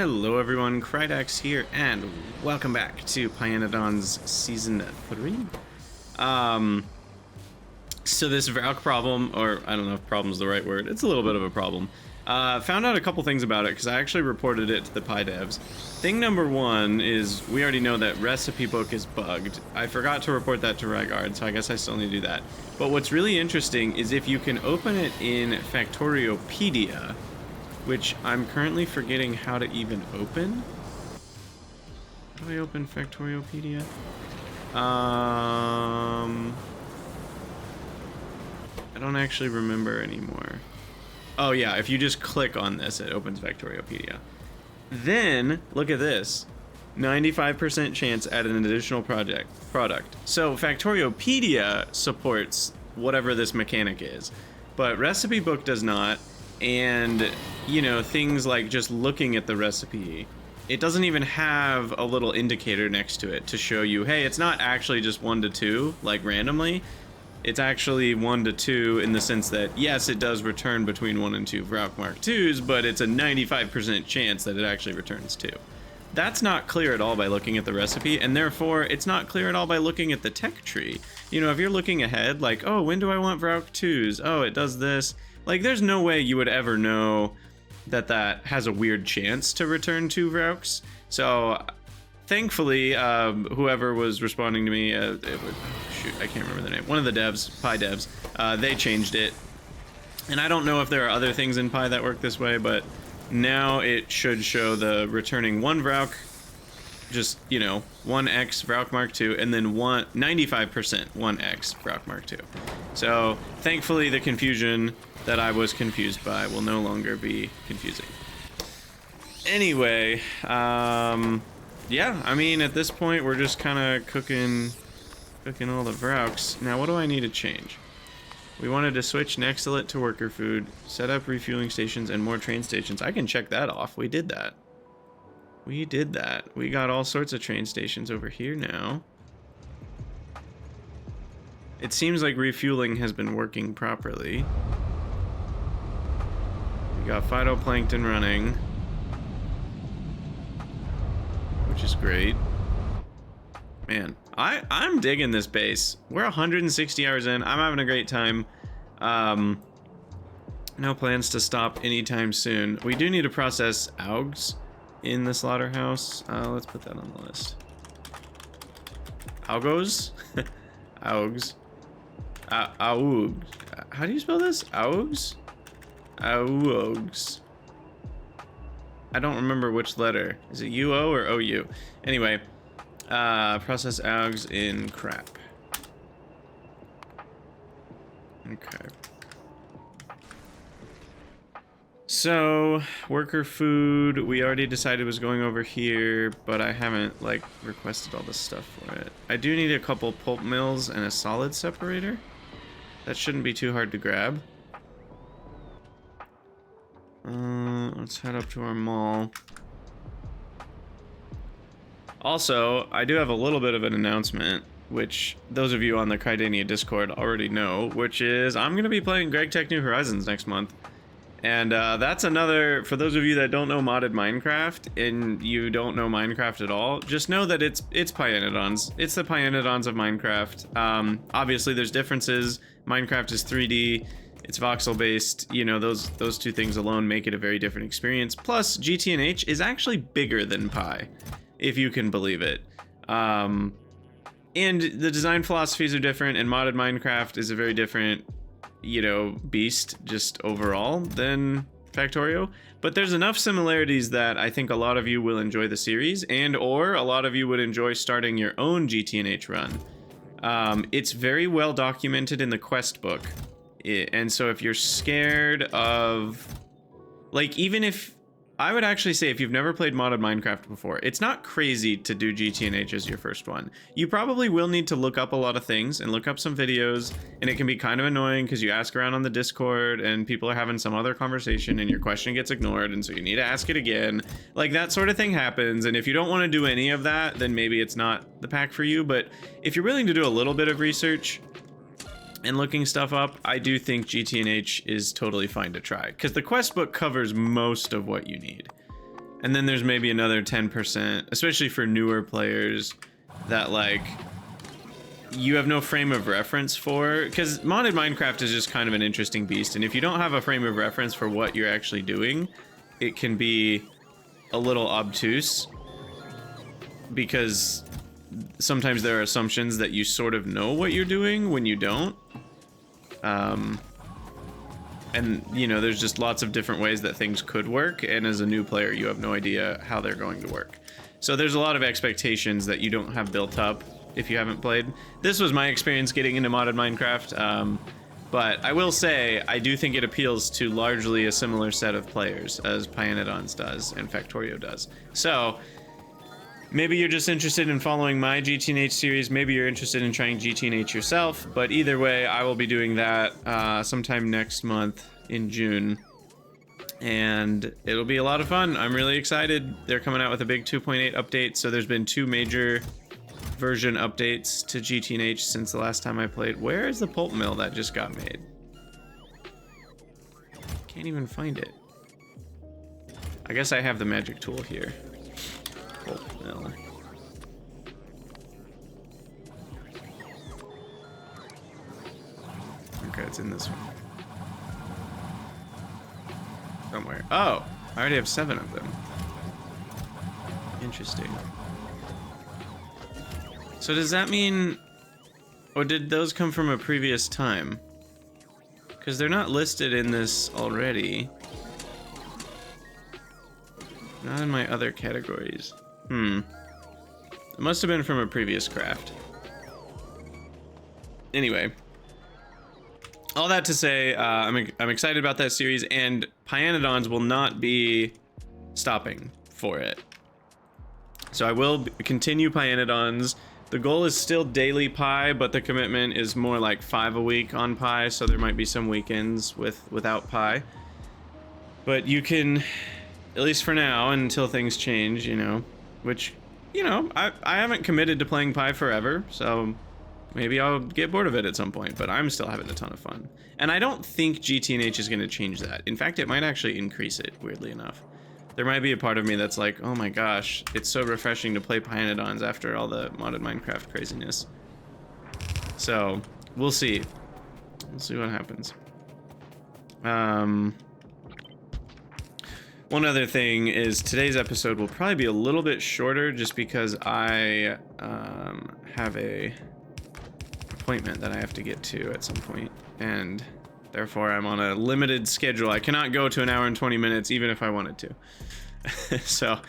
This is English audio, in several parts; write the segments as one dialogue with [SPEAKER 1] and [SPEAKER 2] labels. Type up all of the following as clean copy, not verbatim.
[SPEAKER 1] Hello everyone, Krydax here, and welcome back to pYanodon's Season 3. So this Valk problem, or I don't know if problem's the right word, it's a little bit of a problem. Found out a couple things about it, because I actually reported it to the pydevs. Thing number one is, we already know that recipe book is bugged. I forgot to report that to Rygard, so I guess I still need to do that. But what's really interesting is if you can open it in Factoriopedia, which I'm currently forgetting how to even open. How do I open Factoriopedia? I don't actually remember anymore. Oh yeah, if you just click on this, it opens Factoriopedia. Then, look at this. 95% chance at an additional product. So Factoriopedia supports whatever this mechanic is, but Recipe Book does not. And, you know, things like just looking at the recipe, it doesn't even have a little indicator next to it to show you, hey, it's not actually just 1 to 2, like randomly. It's actually 1 to 2 in the sense that, yes, it does return between 1 and 2 Valk Mark IIs, but it's a 95% chance that it actually returns 2. That's not clear at all by looking at the recipe, and therefore it's not clear at all by looking at the tech tree. You know, if you're looking ahead, like, oh, when do I want Valk 2s? Oh, it does this. Like, there's no way you would ever know that that has a weird chance to return 2 Valks. So, thankfully, whoever was responding to me, shoot, I can't remember the name. One of the devs, pydevs, they changed it. And I don't know if there are other things in Py that work this way, but now it should show the returning 1 Valk, just, you know, 1x Valk Mark II, and then 95% 1x Valk Mark II. So, thankfully, the confusion that I was confused by will no longer be confusing. Anyway, yeah, I mean, at this point, we're just kind of cooking all the Valks. Now, what do I need to change? We wanted to switch Nexelit to worker food, set up refueling stations, and more train stations. I can check that off. We did that. We did that. We got all sorts of train stations over here now. It seems like refueling has been working properly. We got phytoplankton running, which is great. Man, I'm digging this base. We're 160 hours in. I'm having a great time. No plans to stop anytime soon. We do need to process augs in the slaughterhouse. Let's put that on the list. Augos? Augs. Augs. How do you spell this? Augs? Augs. I don't remember which letter. Is it UO or OU? Anyway, process augs in crap. Okay. So, worker food, we already decided was going over here, but I haven't, like, requested all this stuff for it. I do need a couple pulp mills and a solid separator. That shouldn't be too hard to grab. Let's head up to our mall. Also, I do have a little bit of an announcement, which those of you on the Krydania Discord already know, which is I'm going to be playing Greg Tech New Horizons next month. And that's another, for those of you that don't know modded Minecraft, and you don't know Minecraft at all, just know that it's pYanodon's. It's the pYanodon's of Minecraft. Obviously, there's differences. Minecraft is 3D. It's voxel-based. You know, those two things alone make it a very different experience. Plus, GTNH is actually bigger than Py, if you can believe it. And the design philosophies are different, and modded Minecraft is a very different, you know, beast just overall than Factorio, but there's enough similarities that I think a lot of you will enjoy the series, and or a lot of you would enjoy starting your own GTNH run. It's very well documented in the quest book, and so if you're scared of, like, even if I would actually say if you've never played modded Minecraft before, it's not crazy to do GTNH as your first one. You probably will need to look up a lot of things and look up some videos, and it can be kind of annoying because you ask around on the Discord and people are having some other conversation and your question gets ignored, and so you need to ask it again. Like, that sort of thing happens, and if you don't want to do any of that, then maybe it's not the pack for you. But if you're willing to do a little bit of research and looking stuff up, I do think GTNH is totally fine to try, because the quest book covers most of what you need. And then there's maybe another 10%, especially for newer players, that like you have no frame of reference for, because modded Minecraft is just kind of an interesting beast, and if you don't have a frame of reference for what you're actually doing, it can be a little obtuse, because sometimes there are assumptions that you sort of know what you're doing when you don't. And, you know, there's just lots of different ways that things could work, and as a new player, you have no idea how they're going to work. So there's a lot of expectations that you don't have built up if you haven't played. This was my experience getting into modded Minecraft, but I will say, I do think it appeals to largely a similar set of players as pYanodon's does and Factorio does. So, maybe you're just interested in following my GTNH series, maybe you're interested in trying GTNH yourself, but either way, I will be doing that sometime next month in June, and it'll be a lot of fun. I'm really excited. They're coming out with a big 2.8 update, so there's been 2 major version updates to GTNH since the last time I played. Where is the pulp mill that just got made? Can't even find it. I guess I have the magic tool here. Pulp mill. Okay, it's in this one. Somewhere. Oh, I already have 7 of them. Interesting. So does that mean, or did those come from a previous time? Because they're not listed in this already. Not in my other categories. It must have been from a previous craft. Anyway, all that to say, I'm excited about that series, and pyanodons will not be stopping for it. So I will continue pyanodons. The goal is still daily pie, but the commitment is more like 5 a week on pie, so there might be some weekends without pie. But you can, at least for now, until things change, you know, which, you know, I haven't committed to playing pie forever, so maybe I'll get bored of it at some point, but I'm still having a ton of fun. And I don't think GTNH is going to change that. In fact, it might actually increase it, weirdly enough. There might be a part of me that's like, oh my gosh, it's so refreshing to play pyanodons after all the modded Minecraft craziness. So, we'll see. We'll see what happens. One other thing is today's episode will probably be a little bit shorter just because I have a appointment that I have to get to at some point, and therefore I'm on a limited schedule. I cannot go to 1 hour and 20 minutes even if I wanted to. So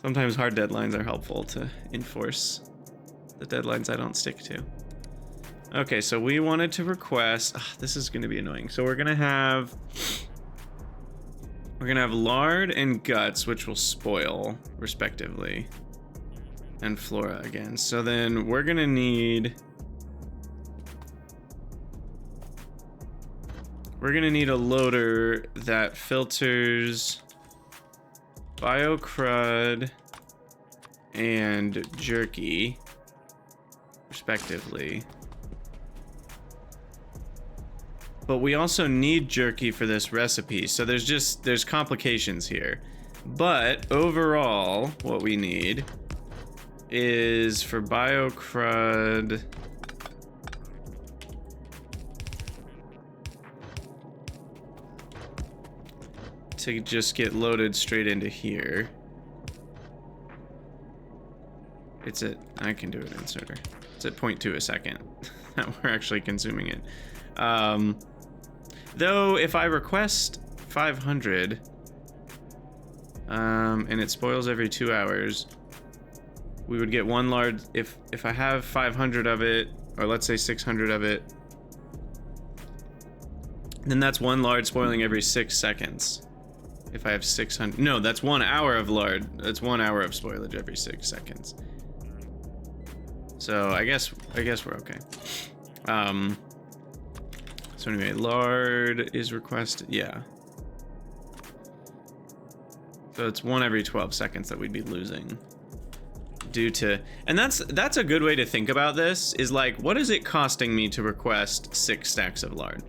[SPEAKER 1] sometimes hard deadlines are helpful to enforce the deadlines I don't stick to. Okay, so we wanted to request, this is going to be annoying. So we're going to have lard and guts, which will spoil respectively, and flora again. So then we're going to need a loader that filters biocrud and jerky respectively. But we also need jerky for this recipe, so there's complications here. But overall, what we need is for biocrud to just get loaded straight into here. I can do an inserter. It's at 0.2 a second that we're actually consuming it. Though if I request 500, and it spoils every 2 hours, we would get 1 lard. If I have 500 of it, or let's say 600 of it, then that's 1 lard spoiling every 6 seconds. If I have 600, no, that's 1 hour of lard. That's 1 hour of spoilage every 6 seconds. So I guess we're okay. So anyway, lard is requested, yeah. So it's 1 every 12 seconds that we'd be losing due to, and that's a good way to think about this, is like, what is it costing me to request 6 stacks of lard?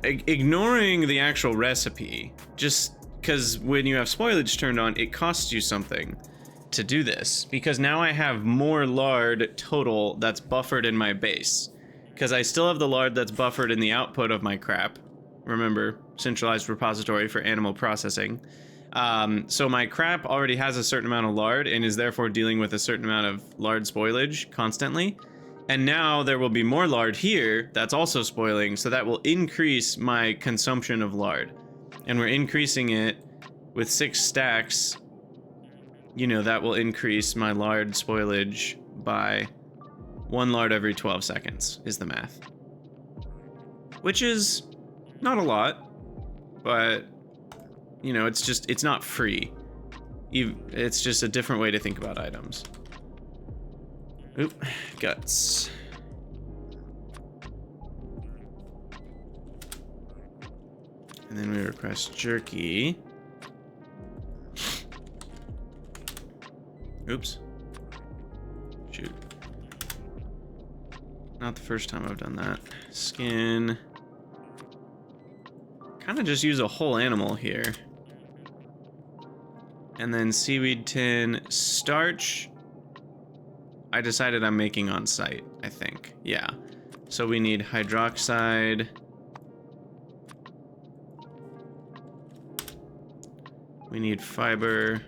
[SPEAKER 1] Ignoring the actual recipe, just because when you have spoilage turned on, it costs you something to do this, because now I have more lard total that's buffered in my base, because I still have the lard that's buffered in the output of my crap. Remember, centralized repository for animal processing. So my crap already has a certain amount of lard and is therefore dealing with a certain amount of lard spoilage constantly. And now there will be more lard here that's also spoiling, so that will increase my consumption of lard. And we're increasing it with 6 stacks. You know, that will increase my lard spoilage by 1 lard every 12 seconds, is the math. Which is not a lot, but, you know, it's not free. It's just a different way to think about items. Oop, guts. And then we request jerky. Oops. Shoot. Not the first time I've done that. Skin. Kind of just use a whole animal here. And then seaweed tin. Starch. I decided I'm making on site, I think. Yeah. So we need hydroxide. We need fiber.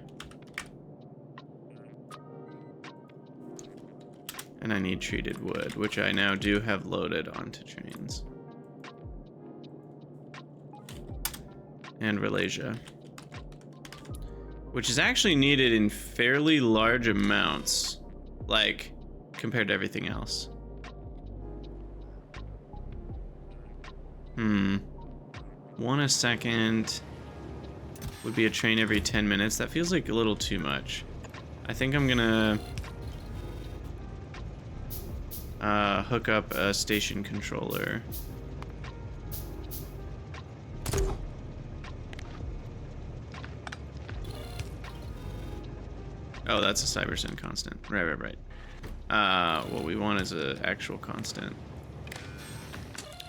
[SPEAKER 1] And I need treated wood, which I now do have loaded onto trains. And Ralasia. Which is actually needed in fairly large amounts, like, compared to everything else. One a second would be a train every 10 minutes. That feels like a little too much. I think I'm gonna hook up a station controller. Oh, that's a CyberSyn constant. Right. What we want is an actual constant.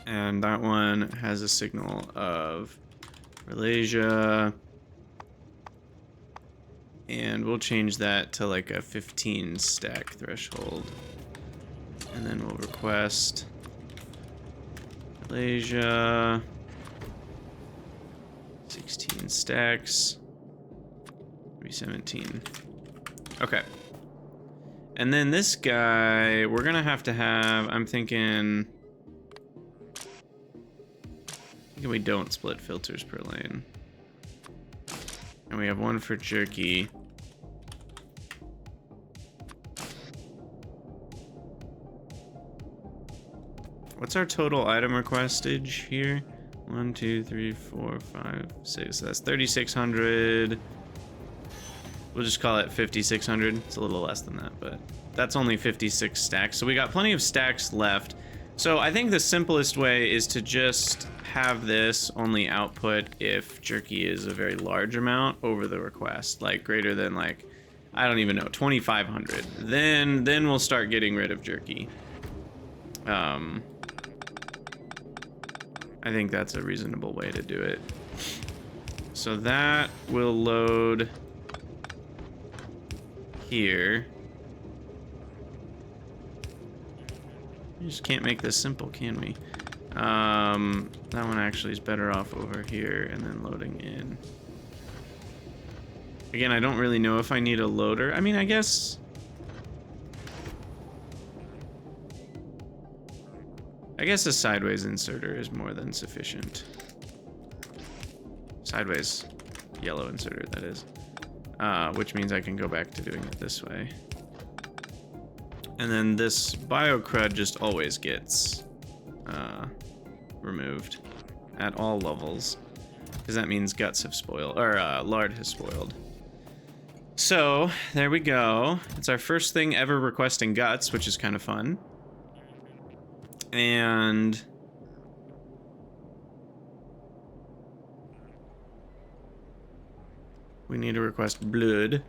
[SPEAKER 1] And that one has a signal of Ralasia. And we'll change that to like a 15 stack threshold. And then we'll request Ralasia. 16 stacks. 317. Okay. And then this guy, we're gonna have to have, I'm thinking we don't split filters per lane. And we have one for jerky. What's our total item requestage here? 1, 2, 3, 4, 5, 6. That's 3,600. We'll just call it 5,600. It's a little less than that, but that's only 56 stacks. So we got plenty of stacks left. So I think the simplest way is to just have this only output if jerky is a very large amount over the request, like greater than, like, I don't even know, 2,500. Then we'll start getting rid of jerky. I think that's a reasonable way to do it. So that will load here. We just can't make this simple, can we? That one actually is better off over here and then loading in. Again, I don't really know if I need a loader. I mean, I guess a sideways inserter is more than sufficient. Sideways yellow inserter, that is. Which means I can go back to doing it this way. And then this biocrud just always gets removed at all levels, because that means guts have spoiled, or lard has spoiled. So there we go. It's our first thing ever requesting guts, which is kind of fun. And we need to request blood.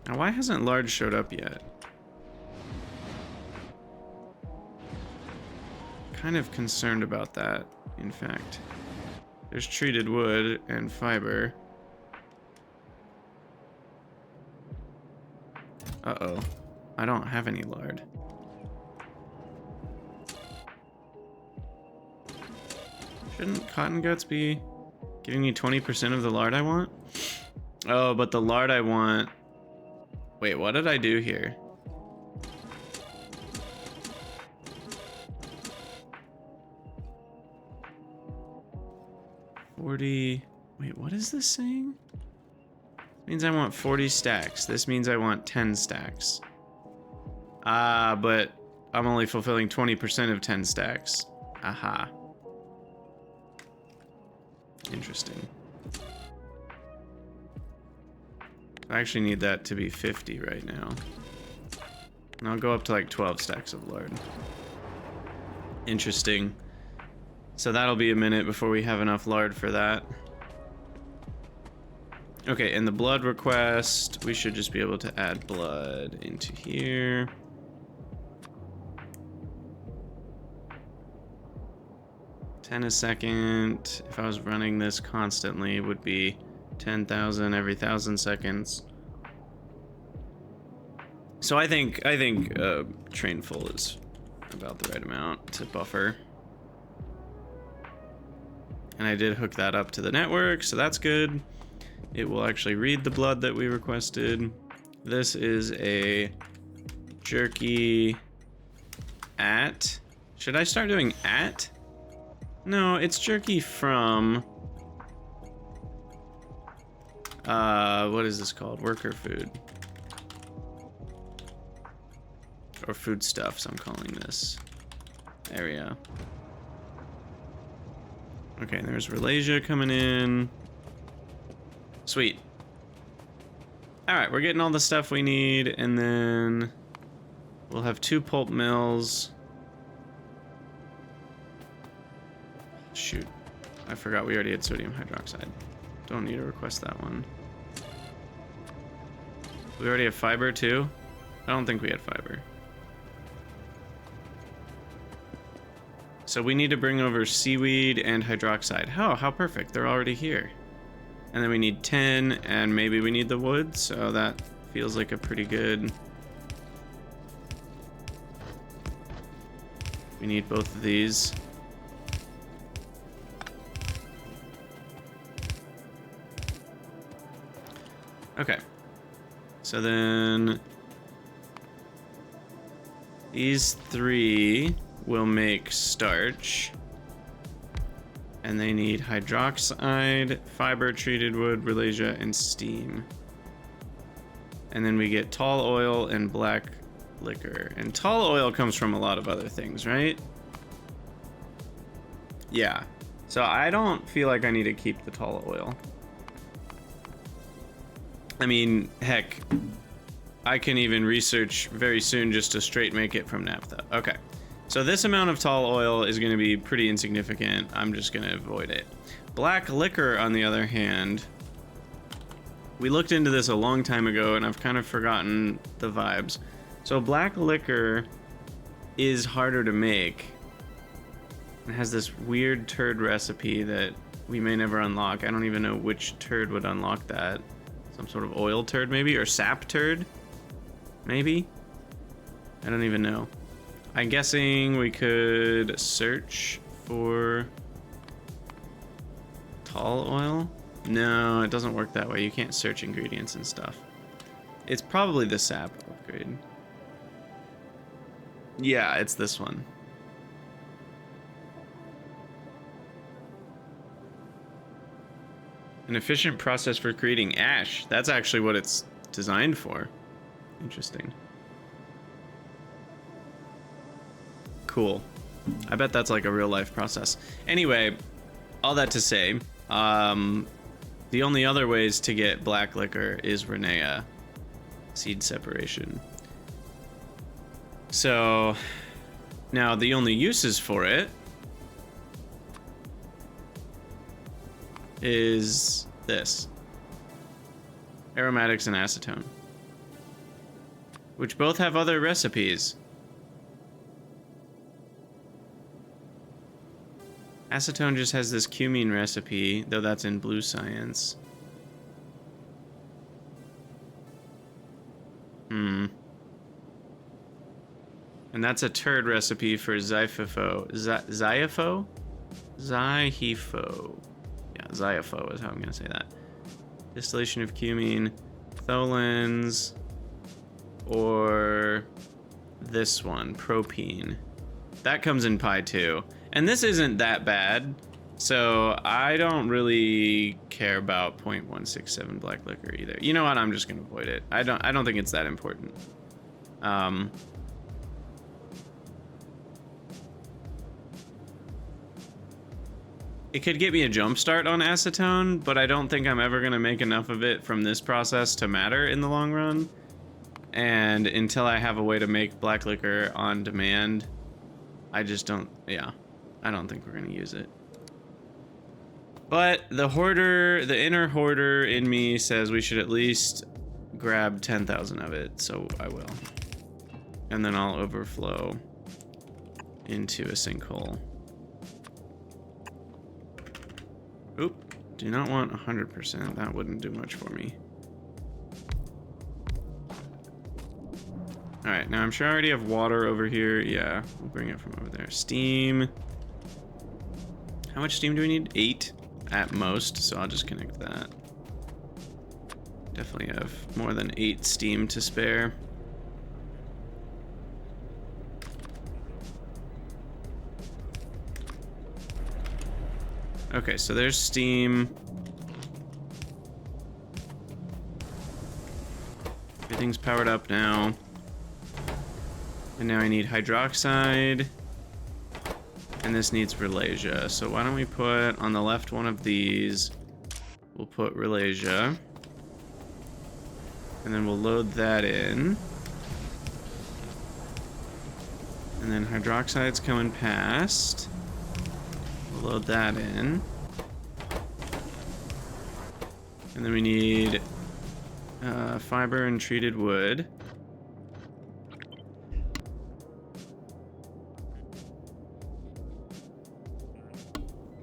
[SPEAKER 1] Now, why hasn't lard showed up yet? Kind of concerned about that, in fact. There's treated wood and fiber. Uh-oh. I don't have any lard. Shouldn't cotton guts be giving me 20% of the lard I want? Oh, but the lard I want... Wait, what did I do here? Wait, what is this saying? Means I want 40 stacks. This means I want 10 stacks. Ah, but I'm only fulfilling 20% of 10 stacks. Aha. Interesting. I actually need that to be 50 right now. And I'll go up to like 12 stacks of lard. Interesting. So that'll be a minute before we have enough lard for that. Okay, and the blood request, we should just be able to add blood into here. $10 a second, if I was running this constantly, would be 10,000 every 1,000 seconds. So I think train full is about the right amount to buffer. And I did hook that up to the network, so that's good. It will actually read the blood that we requested. This is a jerky at. Should I start doing at? No, it's jerky from... what is this called? Worker food. Or foodstuffs, I'm calling this area. Okay, there's Ralasia coming in. Sweet. Alright, we're getting all the stuff we need, and then we'll have 2 pulp mills. Shoot. I forgot we already had sodium hydroxide. Don't need to request that one. We already have fiber too? I don't think we had fiber. So we need to bring over seaweed and hydroxide. Oh, how perfect. They're already here. And then we need 10, and maybe we need the wood, so that feels like a pretty good... We need both of these. Okay. So then... These 3 will make starch. And they need hydroxide, fiber, treated wood, Ralasia, and steam. And then we get tall oil and black liquor. And tall oil comes from a lot of other things, right? Yeah. So I don't feel like I need to keep the tall oil. I mean, heck, I can even research very soon just to straight make it from naphtha. Okay. So this amount of tall oil is going to be pretty insignificant. I'm just going to avoid it. Black liquor, on the other hand, we looked into this a long time ago, and I've kind of forgotten the vibes. So black liquor is harder to make. It has this weird turd recipe that we may never unlock. I don't even know which turd would unlock that. Some sort of oil turd, maybe? Or sap turd? Maybe? I don't even know. I'm guessing we could search for tall oil. No, it doesn't work that way. You can't search ingredients and stuff. It's probably the sap upgrade. Yeah, it's this one. An efficient process for creating ash. That's actually what it's designed for. Interesting. Cool. I bet that's like a real life process. Anyway, all that to say, the only other ways to get black liquor is Renea seed separation. So now the only uses for it is this: aromatics and acetone, which both have other recipes. Acetone just has this cumene recipe, though that's in blue science. And that's a turd recipe for Zyphifo. Zyphifo? Zyphifo. Yeah, Zyphifo is how I'm going to say that. Distillation of cumene, tholins, or this one, propene. That comes in pie too. And this isn't that bad, so I don't really care about 0.167 black liquor either. You know what? I'm just gonna avoid it. I don't think it's that important. It could get me a jump start on acetone, but I don't think I'm ever gonna make enough of it from this process to matter in the long run. And until I have a way to make black liquor on demand, I just don't, yeah, I don't think we're gonna use it. But the hoarder, the inner hoarder in me says we should at least grab 10,000 of it, so I will. And then I'll overflow into a sinkhole. Oop, do not want 100%, that wouldn't do much for me. Alright, now I'm sure I already have water over here. Yeah, we'll bring it from over there. Steam. How much steam do we need? 8 at most, so I'll just connect that. Definitely have more than 8 steam to spare. Okay, so there's steam. Everything's powered up now. And now I need hydroxide. And this needs Ralasia. So why don't we put on the left one of these, we'll put Ralasia. And then we'll load that in. And then hydroxide's coming past. We'll load that in. And then we need fiber and treated wood.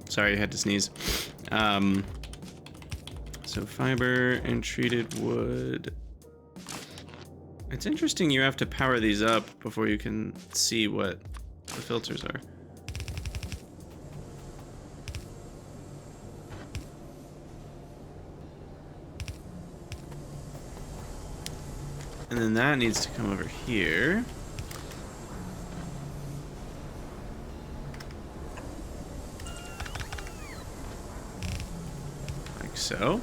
[SPEAKER 1] Sorry, I had to sneeze. So fiber and treated wood. It's interesting you have to power these up before you can see what the filters are. And then that needs to come over here. So,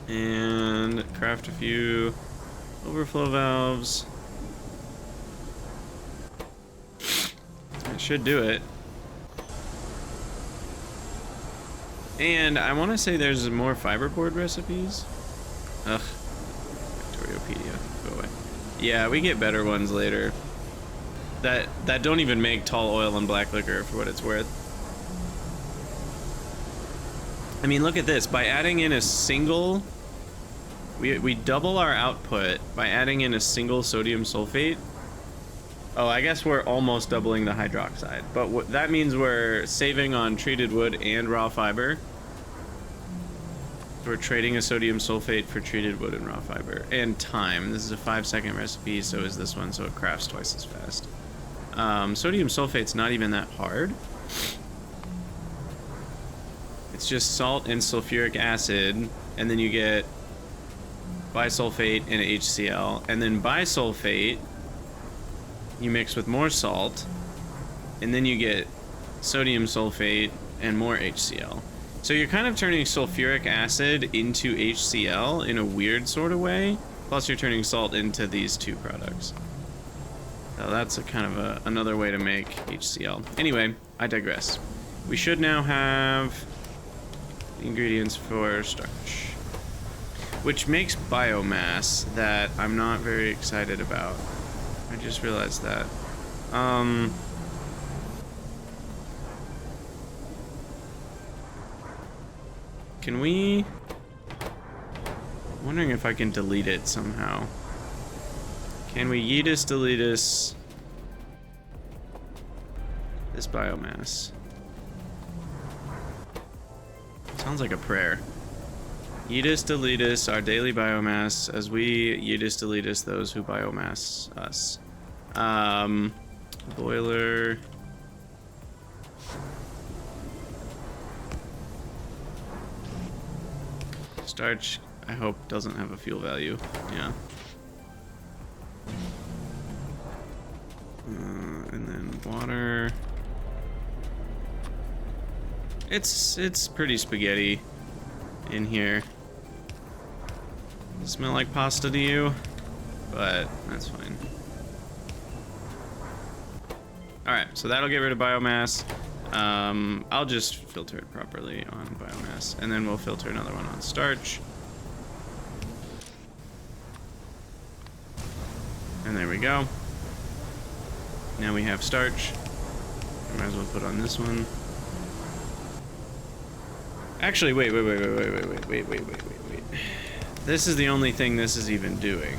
[SPEAKER 1] and craft a few overflow valves. That should do it. And I want to say there's more fiberboard recipes. Ugh, Factoriopedia, go away. Yeah, we get better ones later. That don't even make tall oil and black liquor for what it's worth. I mean, look at this. By adding in a single, we double our output by adding in a single sodium sulfate. Oh, I guess we're almost doubling the hydroxide, but that means we're saving on treated wood and raw fiber. We're trading a sodium sulfate for treated wood and raw fiber. And time. This is a 5-second recipe, so is this one, so it crafts twice as fast. Sodium sulfate's not even that hard. It's just salt and sulfuric acid, and then you get bisulfate and HCl, and then bisulfate you mix with more salt, and then you get sodium sulfate and more HCl. So you're kind of turning sulfuric acid into HCl in a weird sort of way, plus you're turning salt into these two products. So that's a kind of another way to make HCl. Anyway, I digress. We should now have ingredients for starch, which makes biomass that I'm not very excited about. I just realized that. Can we? I'm wondering if I can delete it somehow. Can we yeetus deletus biomass. Sounds like a prayer. Yeetus deletus our daily biomass as we yeetus deletus those who biomass us. Boiler. Starch, I hope, doesn't have a fuel value. Yeah. And then water. It's pretty spaghetti in here. Does it smell like pasta to you? But that's fine. Alright, so that'll get rid of biomass. I'll just filter it properly on biomass, and then we'll filter another one on starch. And there we go. Now we have starch. Might as well put on this one. Actually, wait. This is the only thing this is even doing.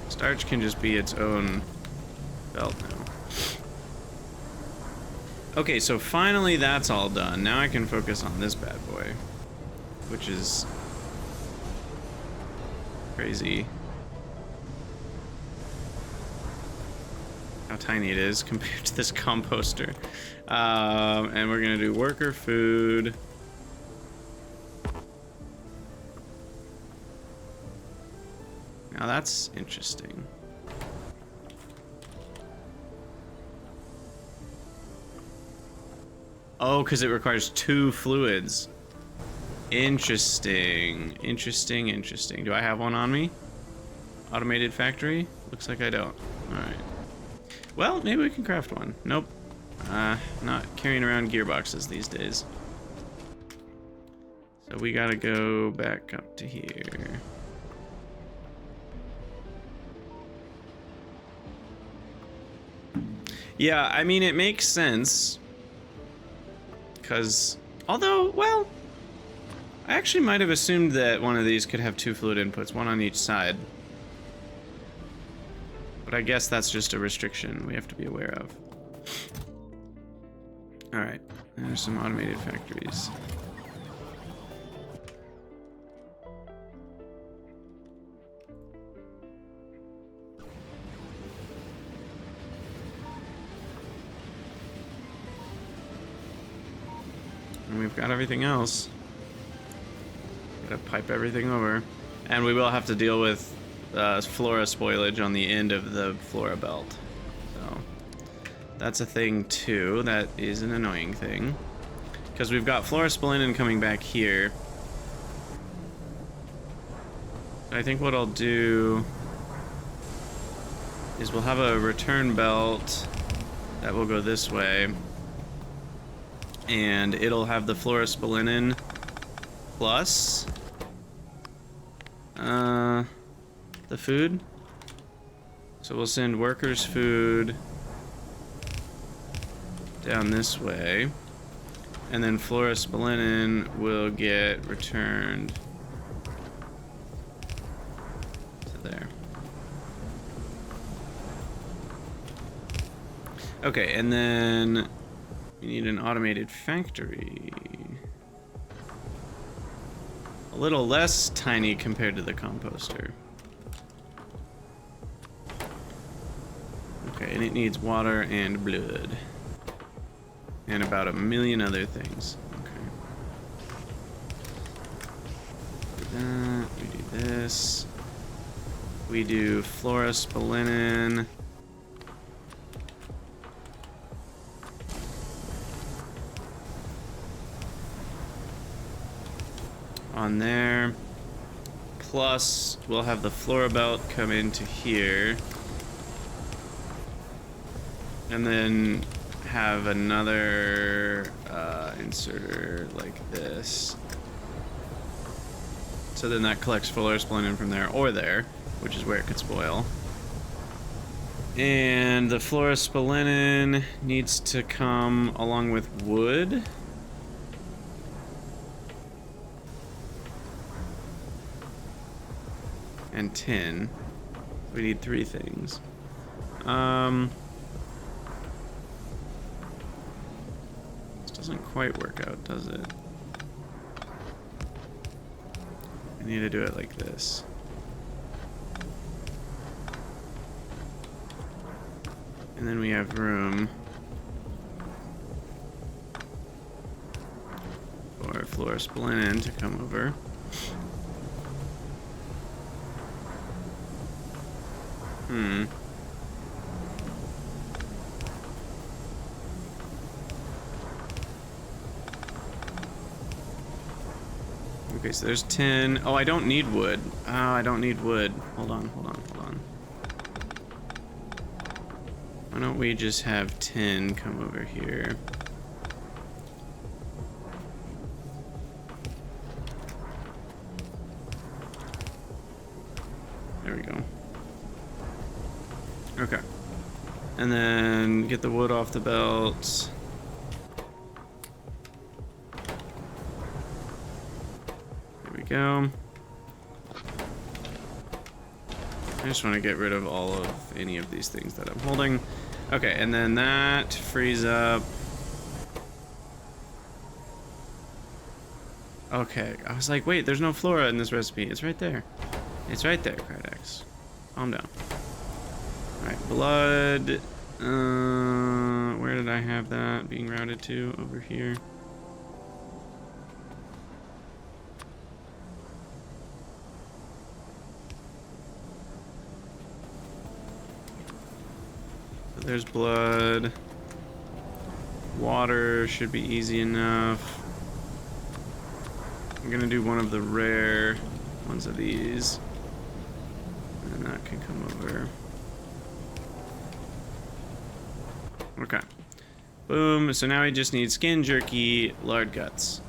[SPEAKER 1] Starch can just be its own belt now. Okay, so finally that's all done. Now I can focus on this bad boy, which is crazy. How tiny it is compared to this composter. And we're gonna do worker food. Now that's interesting. Oh, because it requires 2 fluids. Interesting. Interesting. Do I have one on me? Automated factory? Looks like I don't. Alright. Well, maybe we can craft one. Nope. Not carrying around gearboxes these days. So we gotta go back up to here. Yeah, I mean, it makes sense. Because, although, well, I actually might have assumed that one of these could have 2 fluid inputs, one on each side. But I guess that's just a restriction we have to be aware of. Alright, there's some automated factories. And we've got everything else. Gotta pipe everything over. And we will have to deal with flora spoilage on the end of the flora belt. So that's a thing too. That is an annoying thing. Because we've got flora spolinen coming back here. I think what I'll do is we'll have a return belt that will go this way. And it'll have the flora spolinen plus the food. So we'll send workers food down this way, and then flora spolinen will get returned to there. Okay, and then we need an automated factory. A little less tiny compared to the composter. Okay, and it needs water and blood. And about 1 million other things. Okay. Do that, we do this. We do flora spolinen. On there. Plus, we'll have the flora belt come into here. And then have another inserter like this. So then that collects flora spolinen from there or there, which is where it could spoil. And the flora spolinen needs to come along with wood. And tin. We need 3 things. Doesn't quite work out, does it? I need to do it like this. And then we have room for florist linen to come over. Okay, so there's 10. Oh, I don't need wood. Oh, I don't need wood. Hold on. Why don't we just have 10 come over here? There we go. Okay. And then get the wood off the belt. There we go. I just want to get rid of all of any of these things that I'm holding. Okay, and then that frees up. Okay, I was like, wait, there's no flora in this recipe. It's right there. It's right there, Krydex. Calm down. Alright, blood. Where did I have that being routed to? Over here. So there's blood. Water should be easy enough. I'm gonna do one of the rare ones of these. And that can come over. Okay. Boom. So now we just need skin, jerky, lard guts.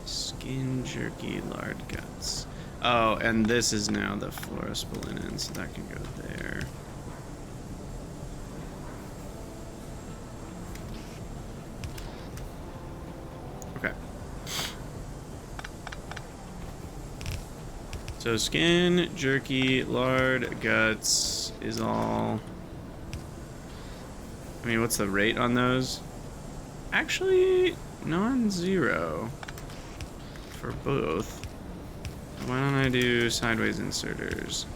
[SPEAKER 1] Skin, jerky, lard guts. Oh, and this is now the fluorospolinen, so that can go there. Okay. So skin, jerky, lard, guts is all... I mean, what's the rate on those? Actually, non-zero for both. Why don't I do sideways inserters?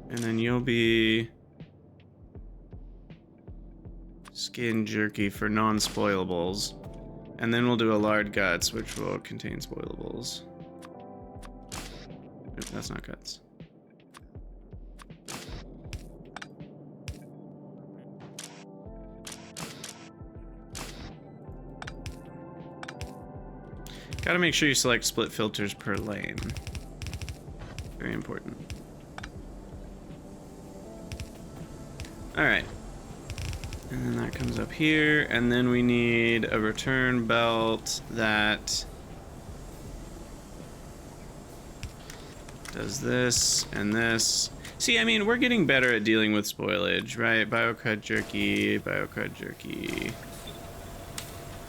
[SPEAKER 1] And then you'll be skin jerky for non-spoilables. And then we'll do a lard guts, which will contain spoilables. Oop, that's not guts. Gotta make sure you select split filters per lane. Very important. Alright. And then that comes up here, and then we need a return belt that does this and this. See, I mean, we're getting better at dealing with spoilage, right? Biocrud jerky.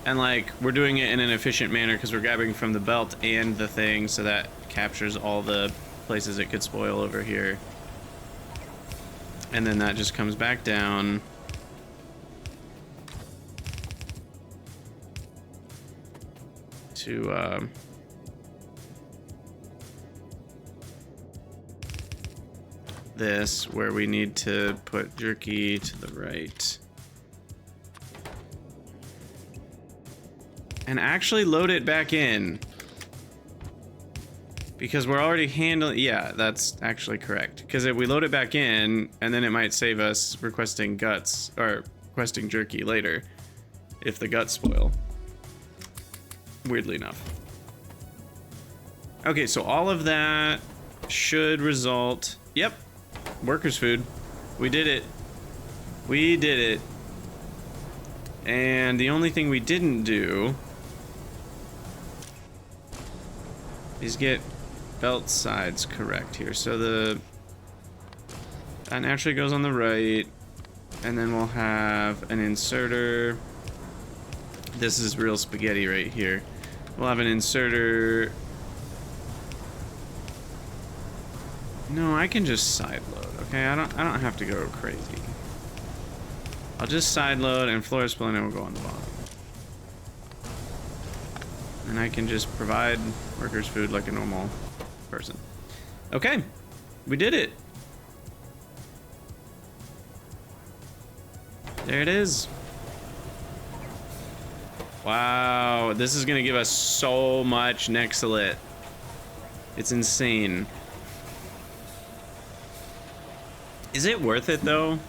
[SPEAKER 1] And like, we're doing it in an efficient manner because we're grabbing from the belt and the thing, so that captures all the places it could spoil over here. And then that just comes back down. To this, where we need to put jerky to the right. And actually load it back in. Because we're already handling... Yeah, that's actually correct. Because if we load it back in, and then it might save us requesting guts, or requesting jerky later, if the guts spoil. Weirdly enough. Okay, so all of that should result... Yep. Workers' food. We did it. We did it. And the only thing we didn't do is get belt sides correct here. So that naturally goes on the right, and then we'll have an inserter. This is real spaghetti right here. We'll have an inserter No, I can just side load. Okay, I don't have to go crazy. I'll just side load and floor splitting will go on the bottom. And I can just provide workers food like a normal person. Okay, we did it. There it is. Wow, this is gonna give us so much Nexelit. It's insane. Is it worth it though?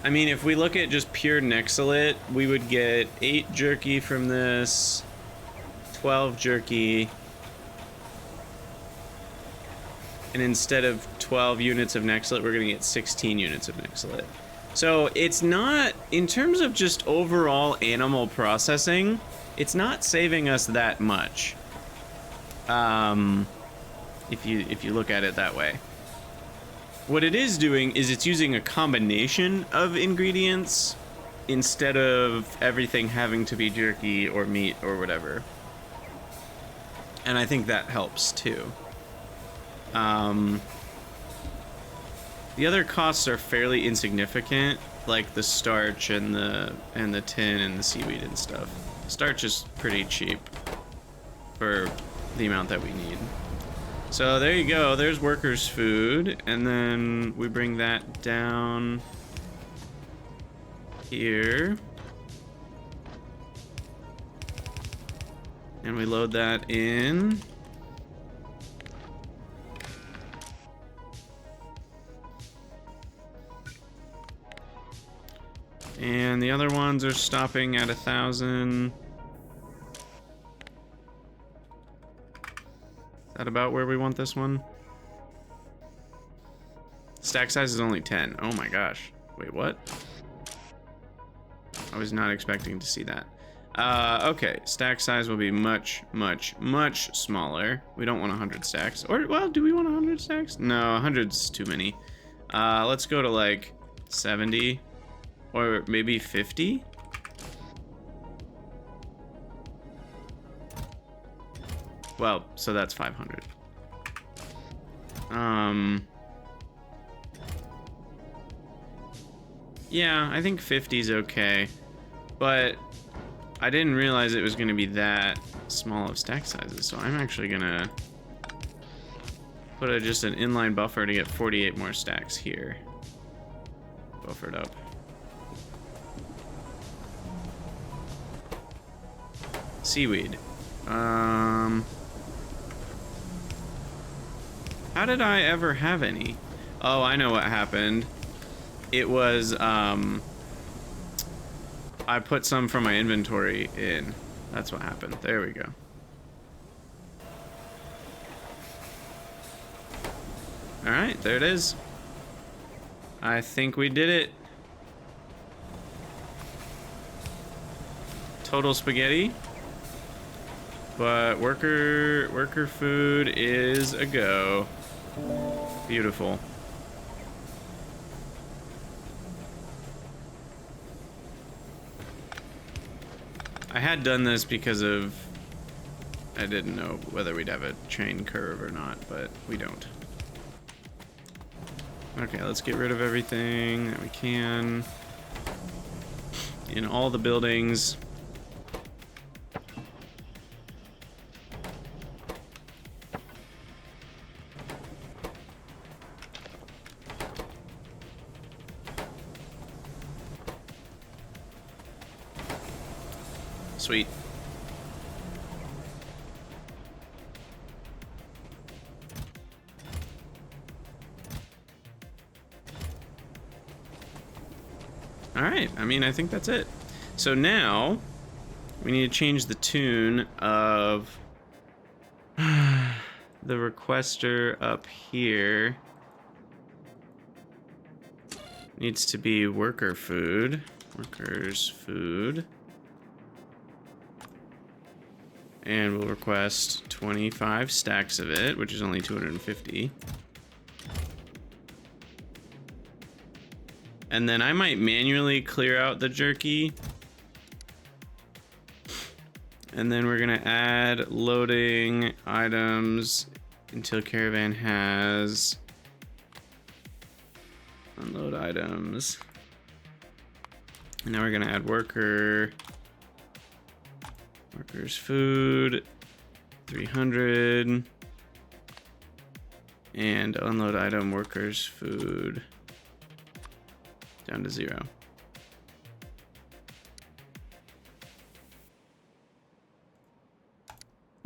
[SPEAKER 1] I mean, if we look at just pure Nexelit, we would get 8 jerky from this, 12 jerky, and instead of 12 units of Nexelit, we're gonna get 16 units of Nexelit. So it's not, in terms of just overall animal processing, it's not saving us that much. If you look at it that way. What it is doing is it's using a combination of ingredients instead of everything having to be jerky or meat or whatever. And I think that helps too. The other costs are fairly insignificant, like the starch and the tin and the seaweed and stuff. Starch is pretty cheap for the amount that we need. So there you go, there's workers' food, and then we bring that down here. And we load that in. And the other ones are stopping at 1,000. Is that about where we want this one? Stack size is only 10. Oh my gosh. Wait, what? I was not expecting to see that. Okay, stack size will be much, much, much smaller. We don't want 100 stacks. Or, well, do we want 100 stacks? No, 100's too many. Let's go to like 70 or maybe 50. Well, so that's 500. Yeah, I think 50 is okay, but I didn't realize it was going to be that small of stack sizes, so I'm actually gonna put just an inline buffer to get 48 more stacks here. Buffered up. Seaweed. How did I ever have any? Oh, I know what happened. It was, I put some from my inventory in. That's what happened. There we go. Alright, there it is. I think we did it. Total spaghetti. But worker food is a go. Beautiful. I had done this because of I didn't know whether we'd have a chain curve or not, but we don't. Okay, let's get rid of everything that we can in all the buildings. Sweet. All right, I mean, I think that's it. So now we need to change the tune of the requester up here. Needs to be worker food. Workers food. And we'll request 25 stacks of it, which is only 250. And then I might manually clear out the jerky. And then we're gonna add loading items until caravan has unload items. And now we're gonna add workers food, 300, and unload item workers food down to 0.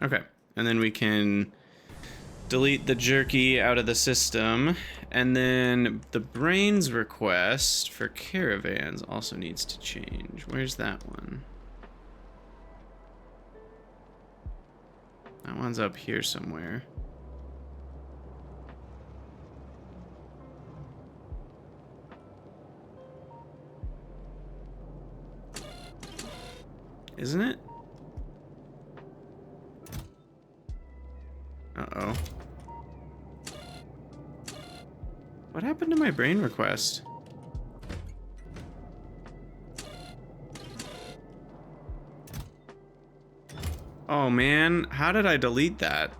[SPEAKER 1] Okay, and then we can delete the jerky out of the system, and then the brains request for caravans also needs to change. Where's that one? That one's up here somewhere. Isn't it? Uh-oh. What happened to my brain request? Oh man, how did I delete that?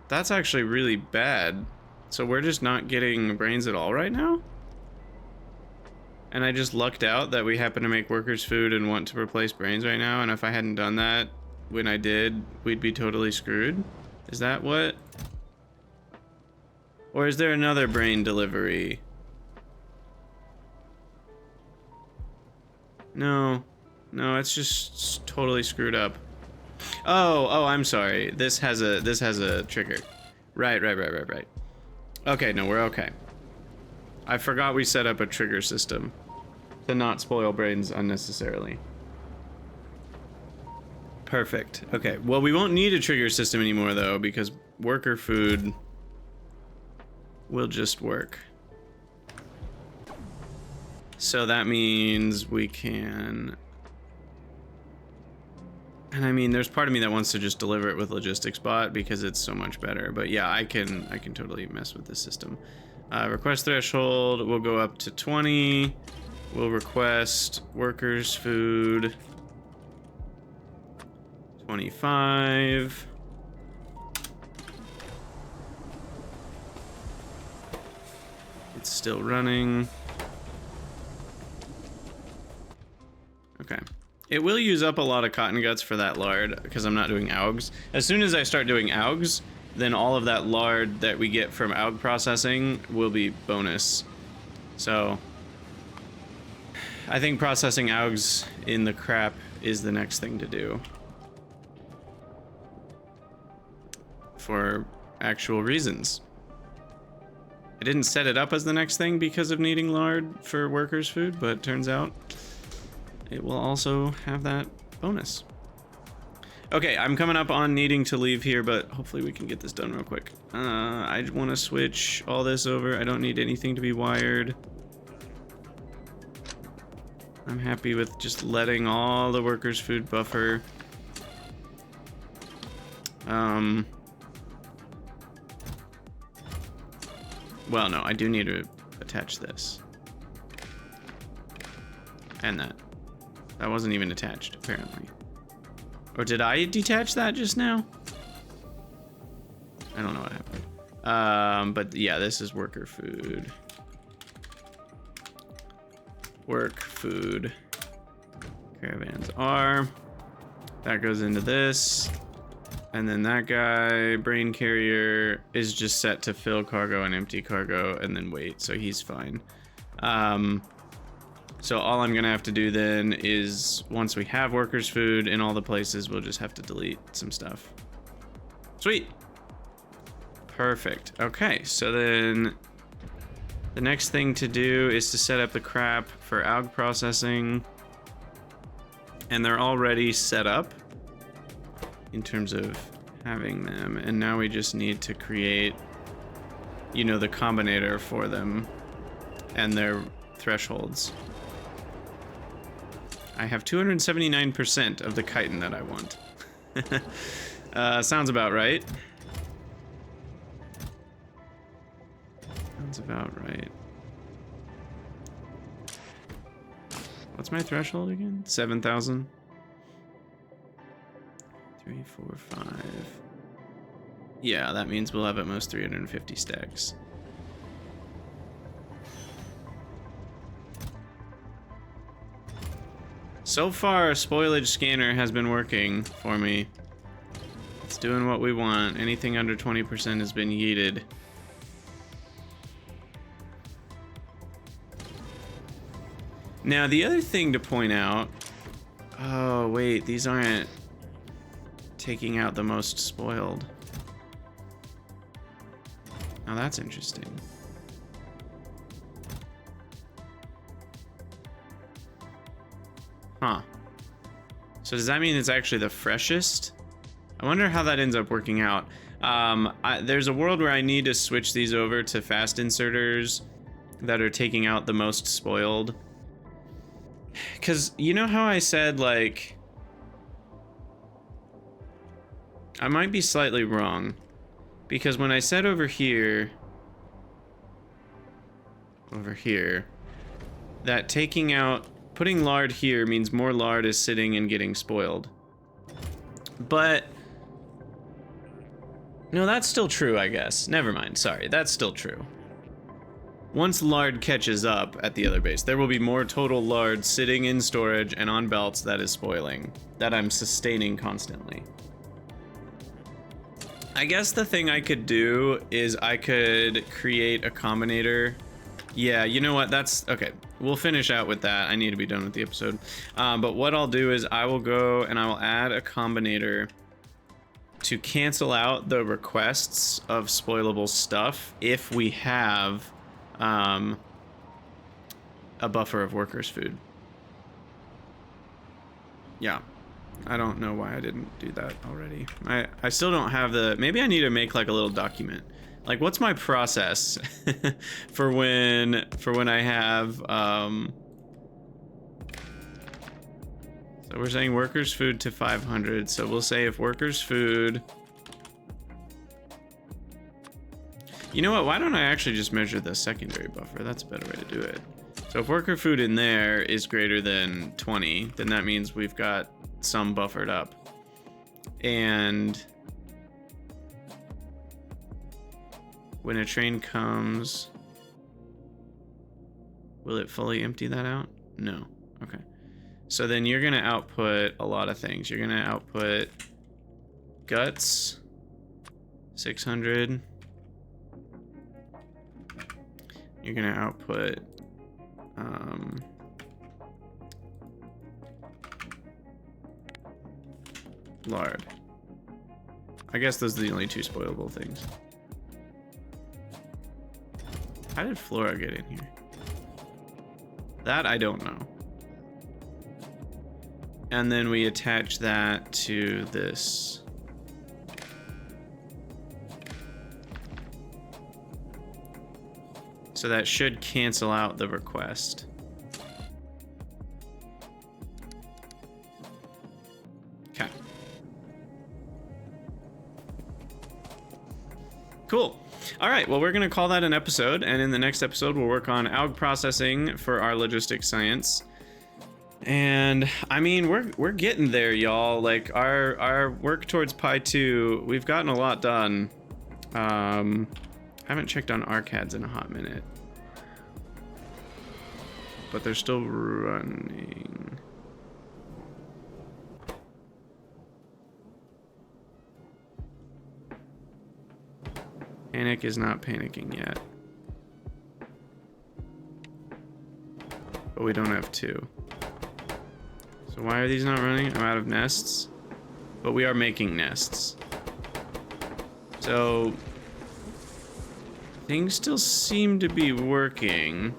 [SPEAKER 1] That's actually really bad. So we're just not getting brains at all right now? And I just lucked out that we happen to make workers food and want to replace brains right now, and if I hadn't done that when I did, we'd be totally screwed? Is that what? Or is there another brain delivery? No. No, it's just totally screwed up. Oh, I'm sorry. This has a trigger. Right. Okay, no, we're okay. I forgot we set up a trigger system to not spoil brains unnecessarily. Perfect. Okay, well, we won't need a trigger system anymore, though, because worker food will just work. So that means we can... And I mean, there's part of me that wants to just deliver it with logistics bot because it's so much better. But yeah, I can totally mess with this system. Request threshold, we'll go up to 20. We'll request workers food 25. It's still running. Okay. It will use up a lot of cotton guts for that lard because I'm not doing AUGs. As soon as I start doing AUGs, then all of that lard that we get from AUG processing will be bonus. So I think processing AUGs in the crap is the next thing to do. For actual reasons. I didn't set it up as the next thing because of needing lard for workers' food, but turns out it will also have that bonus. Okay, I'm coming up on needing to leave here, but hopefully we can get this done real quick. I want to switch all this over. I don't need anything to be wired. I'm happy with just letting all the workers' food buffer. Well, no, I do need to attach this. And that. That wasn't even attached, apparently. Or did I detach that just now? I don't know what happened. But yeah, this is worker food. Work food. Caravans are. That goes into this. And then that guy, brain carrier, is just set to fill cargo and empty cargo and then wait, so he's fine. So all I'm gonna have to do then is, once we have workers' food in all the places, we'll just have to delete some stuff. Sweet. Perfect. Okay, so then the next thing to do is to set up the crap for AUG processing. And they're already set up in terms of having them. And now we just need to create, you know, the combinator for them and their thresholds. I have 279% of the chitin that I want. Sounds about right. Sounds about right. What's my threshold again? 7,000? 3, 4, 5. Yeah, that means we'll have at most 350 stacks. So far, spoilage scanner has been working for me. It's doing what we want. Anything under 20% has been yeeted. Now, the other thing to point out... Oh, wait, these aren't taking out the most spoiled. Now, that's interesting. Huh. So does that mean it's actually the freshest? I wonder how that ends up working out. There's a world where I need to switch these over to fast inserters that are taking out the most spoiled. Because you know how I said, like... I might be slightly wrong. Because when I said over here... that taking out... Putting lard here means more lard is sitting and getting spoiled. But... No, that's still true, I guess. Never mind, sorry, that's still true. Once lard catches up at the other base, there will be more total lard sitting in storage and on belts that is spoiling, that I'm sustaining constantly. I guess the thing I could do is I could create a combinator. Yeah, you know what, that's, okay, we'll finish out with that. I need to be done with the episode. But what I'll do is I will go and I will add a combinator to cancel out the requests of spoilable stuff if we have a buffer of workers' food. Yeah, I don't know why I didn't do that already. I still don't have the, maybe I need to make like a little document. Like, what's my process for when I have, so we're saying workers' food to 500. So we'll say if workers' food, you know what? Why don't I actually just measure the secondary buffer? That's a better way to do it. So if worker food in there is greater than 20, then that means we've got some buffered up. And when a train comes, will it fully empty that out? No. Okay. So then you're gonna output a lot of things. You're gonna output guts, 600. You're gonna output lard. I guess those are the only two spoilable things. How did Flora get in here? That I don't know. And then we attach that to this. So that should cancel out the request. Okay. Cool. All right, well, we're gonna call that an episode, and in the next episode, we'll work on alg processing for our logistics science. And I mean, we're getting there, y'all. Like our work towards Pi 2, we've gotten a lot done. I haven't checked on arcads in a hot minute, but they're still running. Panic is not panicking yet, but we don't have two. So why are these not running? I'm out of nests, but we are making nests. So things still seem to be working.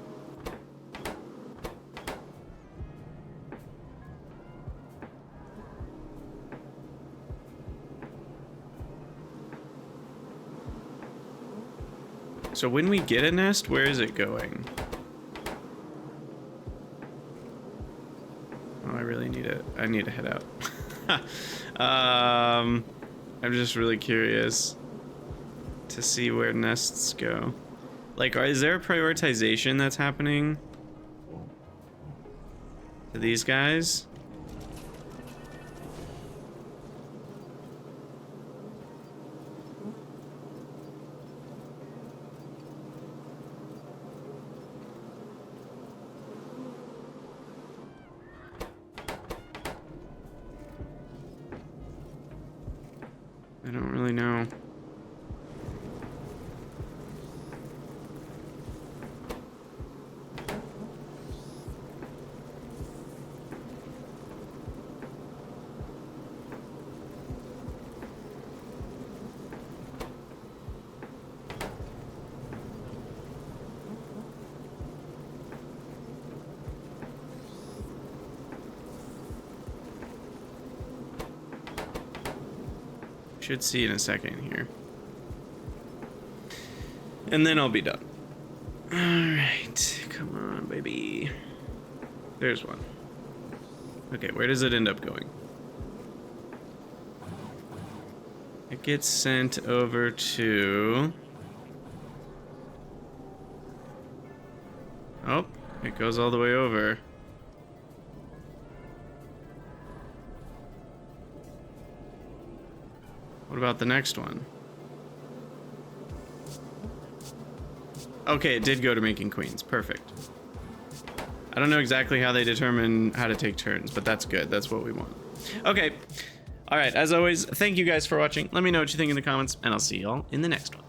[SPEAKER 1] So when we get a nest, where is it going? Oh, I really need it. I need to head out. I'm just really curious to see where nests go. Like, is there a prioritization that's happening to these guys? I don't really know. Should see in a second here. And then I'll be done. Alright, come on, baby. There's one. Okay, where does it end up going? It gets sent over to... Oh, it goes all the way over. What about the next one? Okay, it did go to making queens. Perfect. I don't know exactly how they determine how to take turns, but that's good. That's what we want. Okay. All right, as always, thank you guys for watching. Let me know what you think in the comments, and I'll see y'all in the next one.